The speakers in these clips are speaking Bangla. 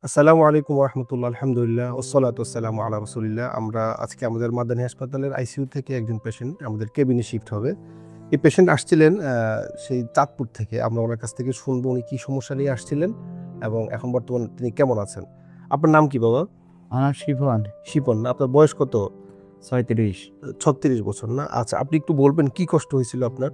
আসসালামু আলাইকুম রহমতুল্লাহ, আলহামদুলিল্লাহ ওসসালাতু ওয়াসসালামু আলা রাসূলিল্লাহ। আমরা আজকে আমাদের মাদানী হাসপাতালের আইসিইউ থেকে একজন পেশেন্ট আমাদের কেবিনে শিফট হবে। এই পেশেন্ট আসছিলেন সেই চাঁদপুর থেকে। আমরা ওনার কাছ থেকে শুনবো উনি কি সমস্যা নিয়ে আসছিলেন এবং এখন বর্তমানে তিনি কেমন আছেন। আপনার নাম কি বাবা? আমার শিফন শিপন না? আপনার বয়স কত? 36। 36 বছর না? আচ্ছা, আপনি একটু বলবেন কি কষ্ট হয়েছিল আপনার?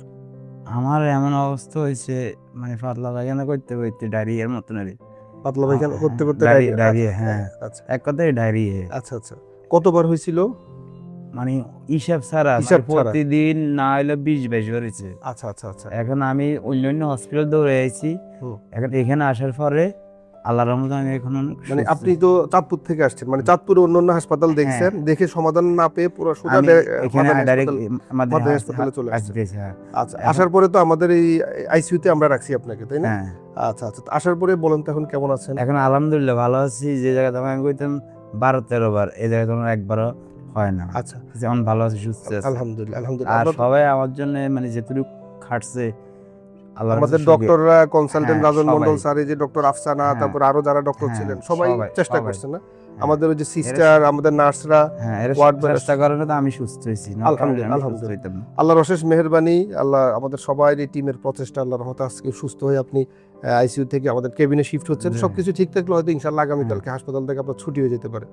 আমার এমন অবস্থা হয়েছে, মানে পাতলা পায়খানা করতে করতে ডায়রিয়ার মতন আর কি। পাতলা পায়খানা করতে করতে ডায়রিয়া, হ্যাঁ, আচ্ছা এক কথায় ডায়রিয়া। আচ্ছা আচ্ছা, কতবার হয়েছিল? মানে হিসাব ছাড়া, হিসাব মানে ছাড়া? প্রতিদিন না হলে 20-22 হয়েছে। আচ্ছা আচ্ছা আচ্ছা। এখন আমি অন্য হসপিটাল দৌড়ে আইছি। হুম। এখন এখানে আসার পরে আল্লাহর রহমতে আমি এখন মানে আপনি তো চাঁদপুর থেকে আসছেন, মানে চাঁদপুরে অন্যান্য হাসপাতাল দেখছেন, দেখে সমাধান না পেয়ে পুরো সোজা এখানে ডাইরেক্ট মাদানী হাসপাতালে চলে আসছেন। হ্যাঁ। আচ্ছা, আসার পরে তো আমাদের এই আইসিইউতে আমরা রাখছি আপনাকে, তাই না? হ্যাঁ, আচ্ছা আচ্ছা, তো আসার পরে বলেন তো এখন কেমন আছেন? এখন আলহামদুলিল্লাহ ভালো আছি। যে জায়গাতে আমি কইতাম 12-13 বার, এই জায়গায় তোমার একবারও হয় না। আচ্ছা, যেমন ভালো আছি, সুস্থ আছি। আলহামদুলিল্লাহ আলহামদুলিল্লাহ। আর সবাই আমার জন্য মানে যেটুকু খাটছে, আল্লাহর আমাদের কাছে ডক্টররা, কনসালটেন্ট হ্যাঁ, রাজন সবাই। মন্ডল স্যার, এই যে ডক্টর আফসানা, হ্যাঁ, তারপর আরো যারা ডক্টর হ্যাঁ, ছিলেন, সবাই চেষ্টা সবাই। করছেন না? হ্যাঁ। আমাদের ওই যে সিস্টার, আমাদের নার্সরা, হ্যাঁ, ওয়ার্ড চেষ্টা কারণে তো আমি সুস্থ হয়েছি। আলহামদুলিল্লাহ আমি সুস্থ আলহামদুলিল্লাহ। হইতাম না। আল্লাহর অশেষ মেহেরবানি, আল্লাহ আমাদের সবাই এই টিমের প্রচেষ্টা, আল্লাহর রহমতে আজকে সুস্থ হয়ে আপনি আইসিইউ থেকে আমাদের কেবিনে শিফট হচ্ছেন। জি। সবকিছু ঠিক থাকলে হয়তো ইনশাআল্লাহ আগামীকালকে হাসপাতাল থেকে আপনার ছুটি হয়ে যেতে পারে।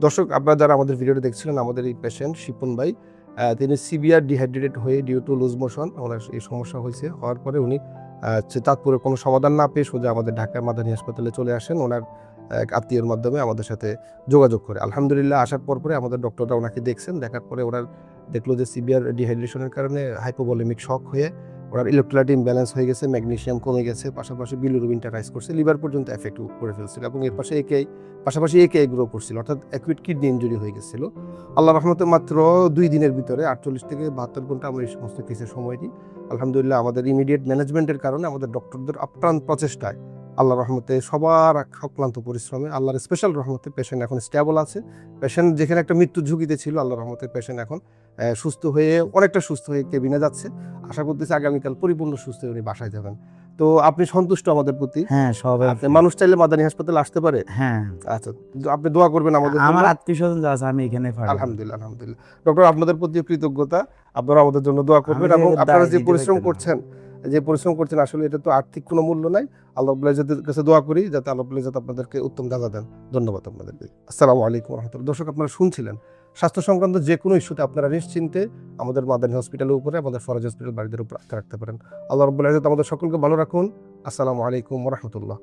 দর্শক, আপনারা যারা আমাদের ভিডিওটি দেখছিলেন, আমাদের এই পেশেন্ট শিপন ভাই, তিনি সিভিয়ার ডিহাইড্রেটেড হয়ে ডিউ টু লুজ মোশন ওনার এই সমস্যা হয়েছে। হওয়ার পরে উনি চাঁদপুরে কোনো সমাধান না পেয়ে সোজা আমাদের ঢাকার মাদানী হাসপাতালে চলে আসেন ওনার এক আত্মীয়ের মাধ্যমে আমাদের সাথে যোগাযোগ করে। আলহামদুলিল্লাহ, আসার পরে আমাদের ডক্টররা ওনাকে দেখছেন। দেখার পরে ওনার দেখলো যে সিভিয়ার ডিহাইড্রেশনের কারণে হাইপোভলিমিক শক হয়ে ওনার ইলেকট্রোলাইট ইমব্যালেন্স হয়ে গেছে, ম্যাগনেসিয়াম কমে গেছে, পাশাপাশি বিলিরুবিনটা রাইজ করছে, লিভার পর্যন্ত এফেক্ট করে ফেলছিল এবং এর পাশাপাশি একেআই গ্রো করছিল, অর্থাৎ অ্যাকুইট কিডনি ইনজুরি হয়ে গেছিল। আল্লাহর রহমতে মাত্র 2 দিনের ভিতরে 48 থেকে 72 ঘন্টা আমরা এই সমস্ত কেসের সময় দিই। আলহামদুলিল্লাহ, আমাদের ইমিডিয়েট ম্যানেজমেন্টের কারণে, আমাদের ডক্টরদের আপ্রাণ প্রচেষ্টায়, আল্লাহর রহমতে, সবার অক্লান্ত পরিশ্রমে, আল্লাহর স্পেশাল রহমতে পেশেন্ট এখন স্টেবল আছে। পেশেন্ট যেখানে একটা মৃত্যুর ঝুঁকিতে ছিল, আল্লাহর রহমতে পেশেন্ট এখন অনেকটা সুস্থ হয়ে কেবিনে যাচ্ছে। আশা করতেছি আগামীকাল পরিপূর্ণ সুস্থ হয়ে উনি বাসায় যাবেন। তো আপনি সন্তুষ্ট আমাদের প্রতি? হ্যাঁ, সবাই। আপনি মানুষ চাইলে মাদানী হাসপাতালে আসতে পারে। হ্যাঁ, আচ্ছা, আপনি দোয়া করবেন আমাদের জন্য। আমার আত্মীয়স্বজন যা আছে আমি এখানে পারি। আলহামদুলিল্লাহ আলহামদুলিল্লাহ। ডক্টর, আপনাদের প্রতি কৃতজ্ঞতা। আপনারা আমাদের জন্য দোয়া করবেন আমি এবং যে আপনারা যে দিতে পরিশ্রম পারতাম না। করছেন আসলে এটা তো আর্থিক কোনো মূল্য নাই। আল্লাহ রাব্বুল ইজ্জতের কাছে দোয়া করি যাতে আল্লাহ রাব্বুল ইজ্জত আপনাদেরকে উত্তম জাযা দেন। ধন্যবাদ আপনাদেরকে। আসসালামু আলাইকুম ওয়া রাহমাতুল্লাহ। দর্শক, আপনারা শুনছিলেন স্বাস্থ্য সংক্রান্ত যে কোনো ইস্যুতে আপনারা নিশ্চিন্তে আমাদের মাদানী হসপিটালের উপরে, আমাদের ফরাজ হসপিটাল বাড়িদের উপর আস্থা রাখতে পারেন। আল্লাহ রাব্বুল ইজ্জত আমাদের সকলকে ভালো রাখুন। আসসালামু আলাইকুম ওয়া রাহমাতুল্লাহ।